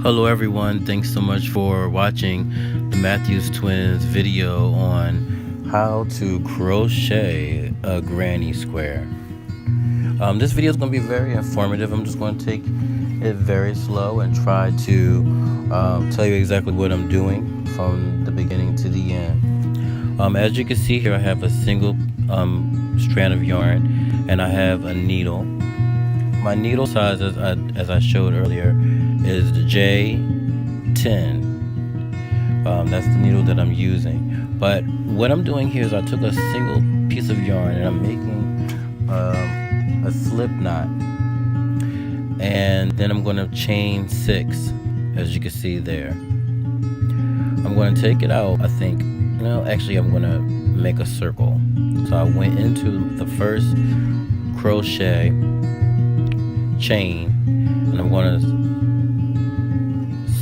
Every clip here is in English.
Hello everyone, thanks so much for watching the Matthews Twins video on how to crochet a granny square. This video is going to be very informative. I'm just going to take it very slow and try to tell you exactly what I'm doing from the beginning to the end. As you can see here, I have a single strand of yarn and I have a needle. My needle size, as I showed earlier, is the J10. That's the needle that I'm using. But what I'm doing here is I took a single piece of yarn and I'm making a slip knot. And then I'm going to chain 6, as you can see there. I'm going to take it out, I think. Actually, I'm going to make a circle. So I went into the first crochet chain and I'm going to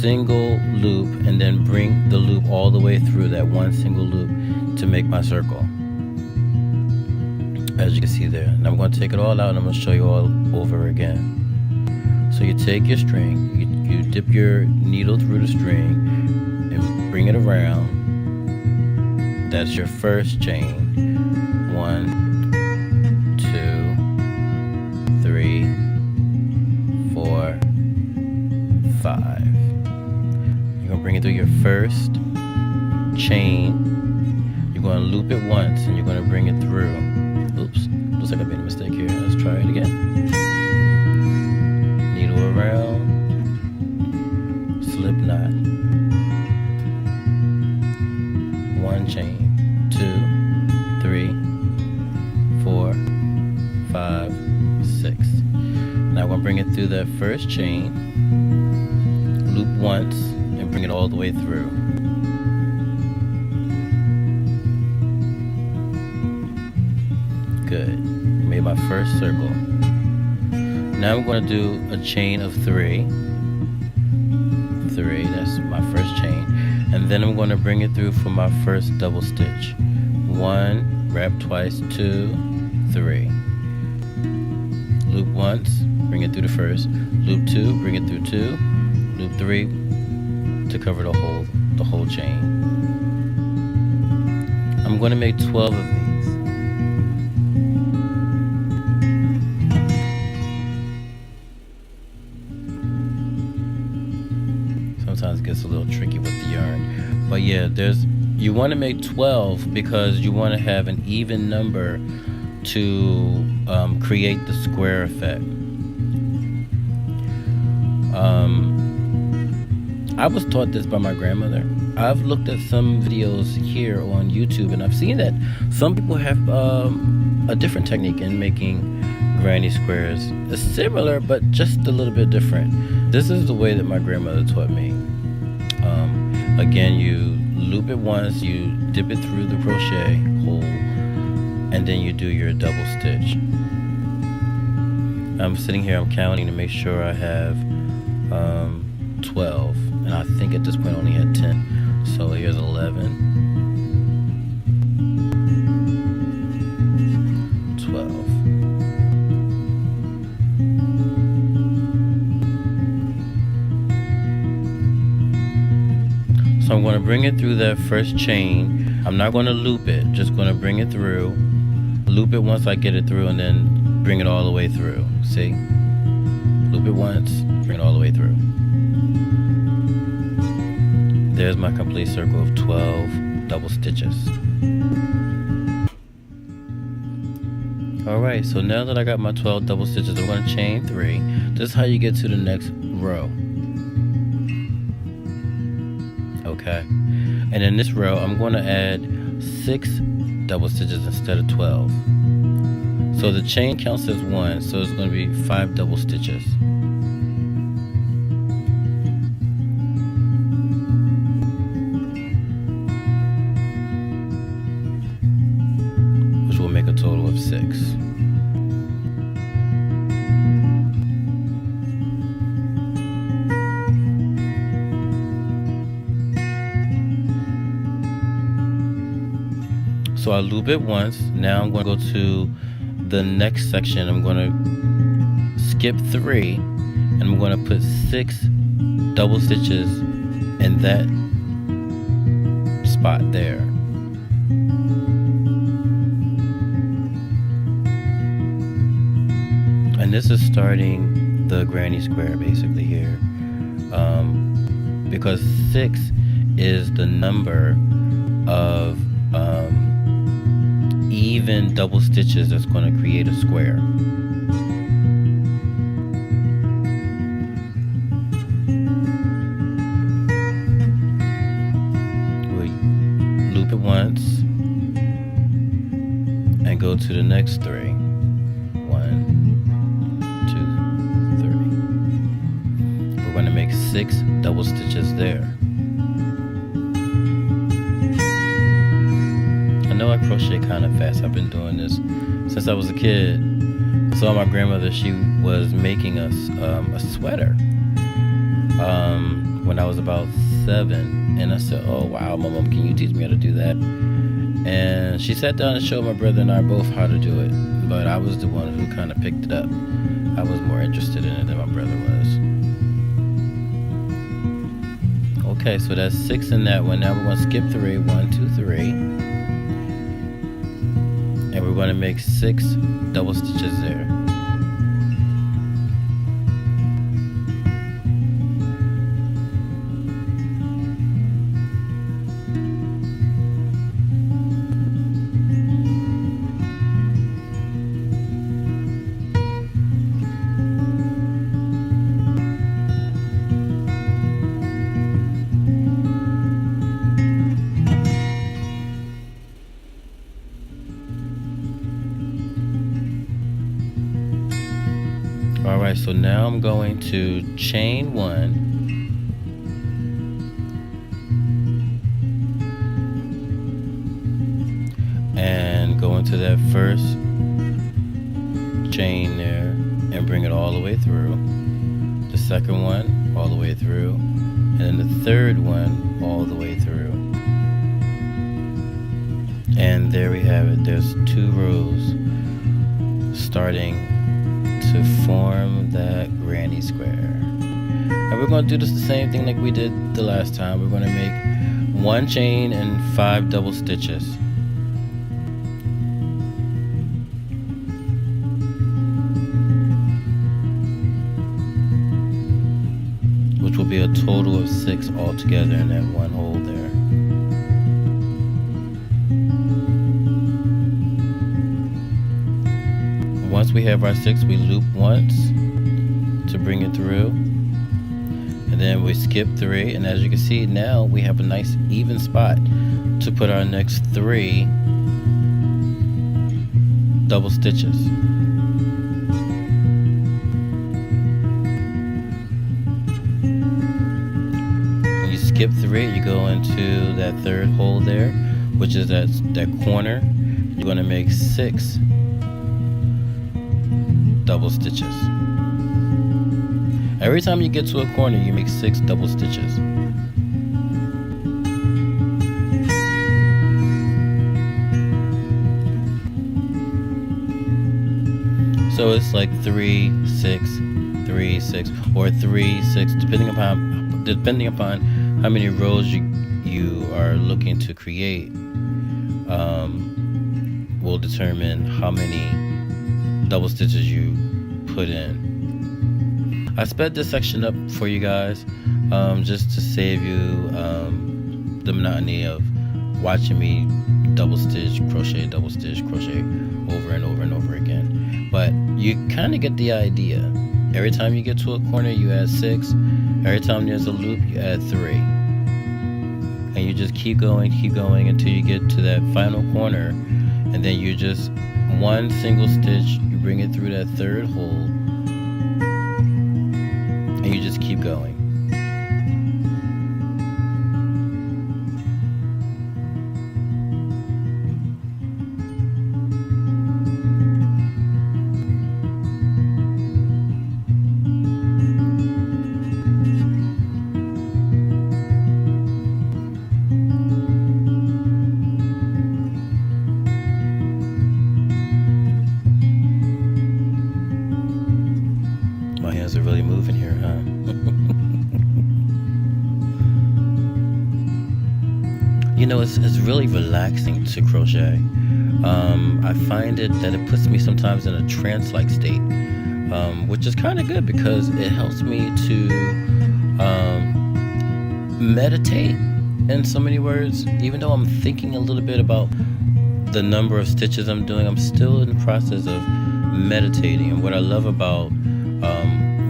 single loop and then bring the loop all the way through that one single loop to make my circle, as you can see there. And I'm going to take it all out and I'm going to show you all over again. So you take your string, you dip your needle through the string and bring it around. That's your first chain. 1, 2, 3, 4, 5. You're going to bring it through your first chain. You're going to loop it once and you're going to bring it through. Oops, looks like I made a mistake here. Let's try it again. Needle around, slip knot, 1 chain, 2, 3, 4, 5, 6. Now I'm going to bring it through that first chain, loop once, and bring it all the way through. Good. Made my first circle. Now I'm going to do a chain of 3. 3, that's my first chain. And then I'm going to bring it through for my first double stitch. 1, wrap twice, 2, 3. Loop once, bring it through the first. Loop 2, bring it through 2. Loop 3 to cover the whole chain. I'm going to make 12 of these. Sometimes it gets a little tricky with the yarn, but yeah, you want to make 12 because you want to have an even number to create the square effect. I was taught this by my grandmother. I've looked at some videos here on YouTube and I've seen that some people have a different technique in making granny squares. It's similar but just a little bit different. This is the way that my grandmother taught me. Again, you loop it once, you dip it through the crochet hole, and then you do your double stitch. I'm sitting here, I'm counting to make sure I have 12, and I think at this point I only had 10. So here's 11, 12. So I'm going to bring it through that first chain. I'm not going to loop it, just going to bring it through. Loop it once I get it through and then bring it all the way through. See? Loop it once, bring it all the way through. There's my complete circle of 12 double stitches. Alright, so now that I got my 12 double stitches, I'm going to chain 3. This is how you get to the next row. Okay, and in this row I'm going to add 6 double stitches instead of 12. So the chain counts as 1, so it's going to be 5 double stitches. Which will make a total of 6. So I loop it once. Now I'm going to go to the next section. I'm going to skip 3 and I'm going to put 6 double stitches in that spot there. And this is starting the granny square basically here, because 6 is the number of even double stitches that's going to create a square. We loop it once and go to the next 3. 1, 2, 3. We're going to make 6 double stitches there. I know I crochet kind of fast. I've been doing this since I was a kid. I saw my grandmother, she was making us a sweater when I was about 7, and I said, oh wow, Mom, can you teach me how to do that? And she sat down and showed my brother and I both how to do it, but I was the one who kind of picked it up. I was more interested in it than my brother was. Okay, so that's 6 in that one. Now we're going to skip 3. 1, 2, 3. And we're going to make 6 double stitches there. Alright, so now I'm going to chain 1 and go into that first chain there and bring it all the way through. The second one all the way through, and then the third one all the way through. And there we have it. There's 2 rows starting to form that granny square. And we're going to do this the same thing like we did the last time. We're going to make 1 chain and 5 double stitches. Which will be a total of 6 altogether in that one hole there. Once we have our 6, we loop once to bring it through, and then we skip 3, and as you can see now we have a nice even spot to put our next 3 double stitches. When you skip 3, you go into that third hole there, which is that corner. You're going to make 6 double stitches. Every time you get to a corner, you make 6 double stitches. So it's like 3, 6, 3, 6, or 3, 6, depending upon how many rows you are looking to create. Will determine how many double stitches you put in. I sped this section up for you guys just to save you the monotony of watching me double stitch, crochet, double stitch, crochet over and over and over again. But you kind of get the idea. Every time you get to a corner, you add 6. Every time there's a loop, you add 3. And you just keep going until you get to that final corner, and then you just 1 single stitch, you bring it through that third hole, and you just keep going. My hands are really moving here, huh? it's really relaxing to crochet. I find that it puts me sometimes in a trance-like state, which is kind of good because it helps me to meditate in so many words. Even though I'm thinking a little bit about the number of stitches I'm doing, I'm still in the process of meditating. And what I love about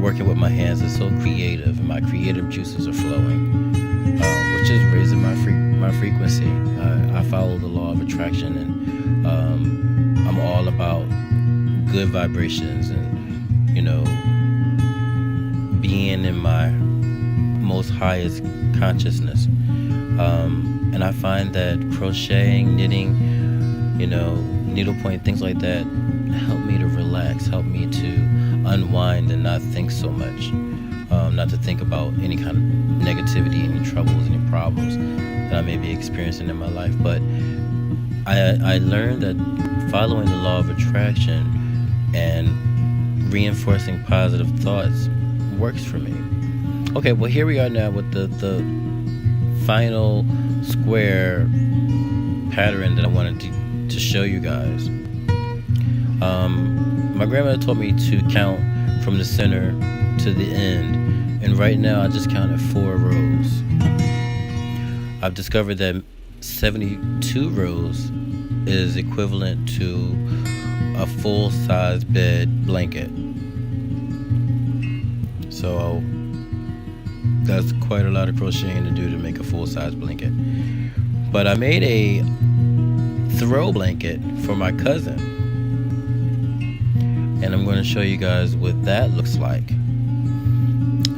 working with my hands is so creative, and my creative juices are flowing, which is raising my frequency. I follow the law of attraction, and I'm all about good vibrations and being in my most highest consciousness. And I find that crocheting, knitting, needlepoint, things like that help me to relax, help me to unwind and not think so much, not to think about any kind of negativity, any troubles, any problems that I may be experiencing in my life. But I learned that following the law of attraction and reinforcing positive thoughts works for me. Okay, well, here we are now with the final square pattern that I wanted to show you guys. My grandmother told me to count from the center to the end, and right now I just counted 4 rows. I've discovered that 72 rows is equivalent to a full-size bed blanket. So that's quite a lot of crocheting to do to make a full-size blanket. But I made a throw blanket for my cousin, and I'm going to show you guys what that looks like.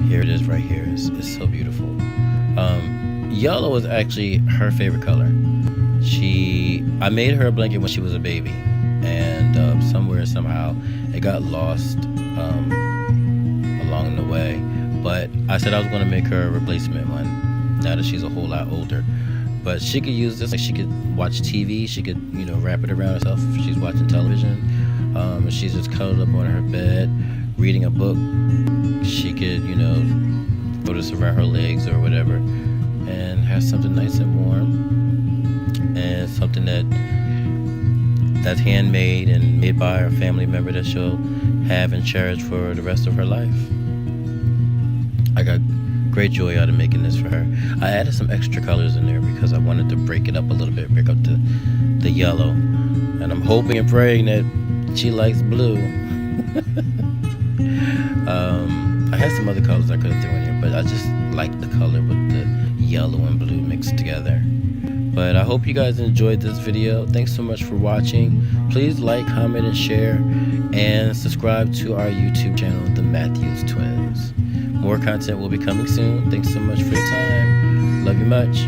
Here it is right here. It's so beautiful. Yellow is actually her favorite color. I made her a blanket when she was a baby, and somehow it got lost along the way. But I said I was going to make her a replacement one now that she's a whole lot older. But she could use this, like she could watch TV, she could, wrap it around herself if she's watching television. If she's just cuddled up on her bed reading a book, she could, throw this around her legs or whatever, and have something nice and warm, and something that's handmade and made by her family member that she'll have and cherish for the rest of her life. I got great joy out of making this for her. I added some extra colors in there because I wanted to break it up a little bit, break up the yellow, and I'm hoping and praying that she likes blue. I had some other colors I could have thrown in here, but I just like the color with the yellow and blue mixed together. But I hope you guys enjoyed this video. Thanks so much for watching. Please like, comment, and share, and subscribe to our YouTube channel, The Matthews Twins. More content will be coming soon. Thanks so much for your time. Love you much.